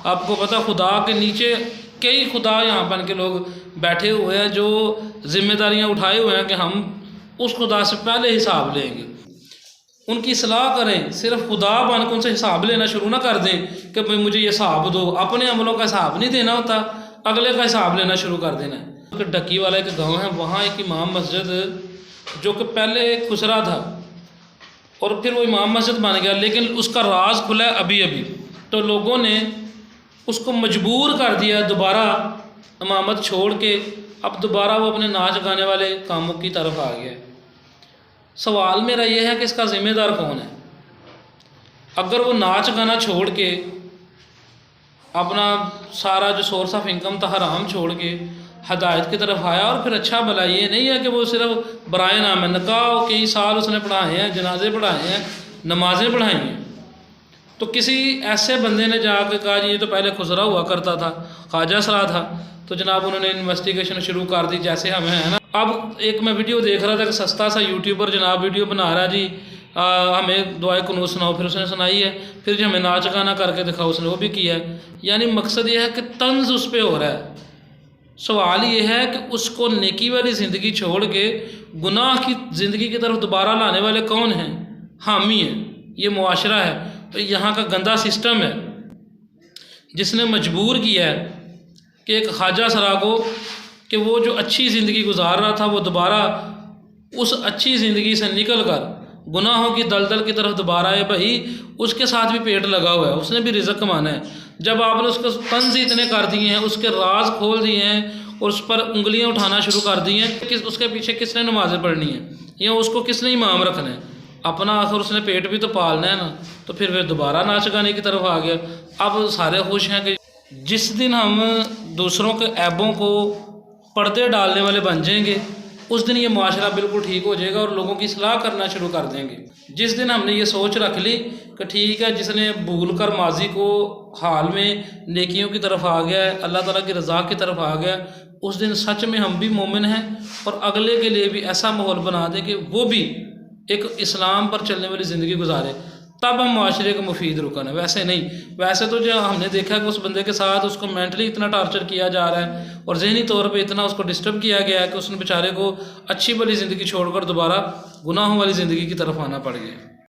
آپ کو پتہ خدا کے نیچے کئی خدا یہاں بن کے لوگ بیٹھے ہوئے ہیں جو ذمہ داریاں اٹھائے ہوئے ہیں کہ ہم اس خدا سے پہلے حساب لیں گے۔ ان کی اصلاح کریں، صرف خدا بن کے ان سے حساب لینا شروع نہ کر دیں کہ بھئی مجھے یہ حساب دو۔ اپنے عملوں کا حساب نہیں دینا ہوتا، اگلے کا حساب لینا شروع کر دینا ہے۔ ڈکی والا ایک گاؤں ہے، وہاں ایک امام مسجد جو کہ پہلے خسرا تھا اور پھر وہ امام مسجد بن گیا، لیکن اس کا راز کھلا ہے ابھی ابھی، تو لوگوں نے اس کو مجبور کر دیا دوبارہ امامت چھوڑ کے اب دوبارہ وہ اپنے ناچ گانے والے کاموں کی طرف آ گیا۔ سوال میرا یہ ہے کہ اس کا ذمہ دار کون ہے؟ اگر وہ ناچ گانا چھوڑ کے اپنا سارا جو سورس آف انکم تھا حرام چھوڑ کے ہدایت کی طرف آیا، اور پھر اچھا بھلا یہ نہیں ہے کہ وہ صرف برائے نام ہے، نکاح کئی سال اس نے پڑھائے ہیں، جنازے پڑھائے ہیں، نمازیں پڑھائی ہیں، تو کسی ایسے بندے نے جا کے کہا جی یہ تو پہلے خسرا ہوا کرتا تھا، خواجہ سرا تھا، تو جناب انہوں نے انویسٹیگیشن شروع کر دی جیسے ہمیں ہے نا۔ اب ایک میں ویڈیو دیکھ رہا تھا کہ سستا سا یوٹیوبر جناب ویڈیو بنا رہا جی ہمیں دعائے قنوت سناؤ، پھر اس نے سنائی ہے، پھر جو ہمیں ناچ گانا کر کے دکھاؤ اس نے وہ بھی کیا ہے۔ یعنی مقصد یہ ہے کہ طنز اس پہ ہو رہا ہے۔ سوال یہ ہے کہ اس کو نیکی والی زندگی چھوڑ کے گناہ کی زندگی کی طرف دوبارہ لانے والے کون ہیں؟ حامی ہیں، یہ معاشرہ ہے۔ تو یہاں کا گندا سسٹم ہے جس نے مجبور کیا ہے کہ ایک خواجہ سرا کو کہ وہ جو اچھی زندگی گزار رہا تھا وہ دوبارہ اس اچھی زندگی سے نکل کر گناہوں کی دلدل کی طرف دوبارہ آئے۔ بھائی اس کے ساتھ بھی پیٹ لگا ہوا ہے، اس نے بھی رزق کمانا ہے۔ جب آپ نے اس کو طنز اتنے کر دیے ہیں، اس کے راز کھول دیے ہیں اور اس پر انگلیاں اٹھانا شروع کر دی ہیں کہ اس کے پیچھے کس نے نمازیں پڑھنی ہیں یا اس کو کس نے امام رکھنا ہے، اپنا آخر اس نے پیٹ بھی تو پالنا ہے نا، تو پھر دوبارہ ناچ گانے کی طرف آ گیا۔ اب سارے خوش ہیں کہ جس دن ہم دوسروں کے عیبوں کو پردے ڈالنے والے بن جائیں گے اس دن یہ معاشرہ بالکل ٹھیک ہو جائے گا اور لوگوں کی اصلاح کرنا شروع کر دیں گے۔ جس دن ہم نے یہ سوچ رکھ لی کہ ٹھیک ہے جس نے بھول کر ماضی کو حال میں نیکیوں کی طرف آ گیا ہے، اللہ تعالیٰ کی رضا کی طرف آ گیا، اس دن سچ میں ہم بھی مومن ہیں اور اگلے کے لیے بھی ایسا ماحول بنا دیں کہ وہ بھی ایک اسلام پر چلنے والی زندگی گزارے، تب ہم معاشرے کو مفید رکن ہے۔ ویسے نہیں، ویسے تو جو ہم نے دیکھا کہ اس بندے کے ساتھ اس کو مینٹلی اتنا ٹارچر کیا جا رہا ہے اور ذہنی طور پہ اتنا اس کو ڈسٹرب کیا گیا ہے کہ اس نے بیچارے کو اچھی والی زندگی چھوڑ کر دوبارہ گناہوں والی زندگی کی طرف آنا پڑ گیا۔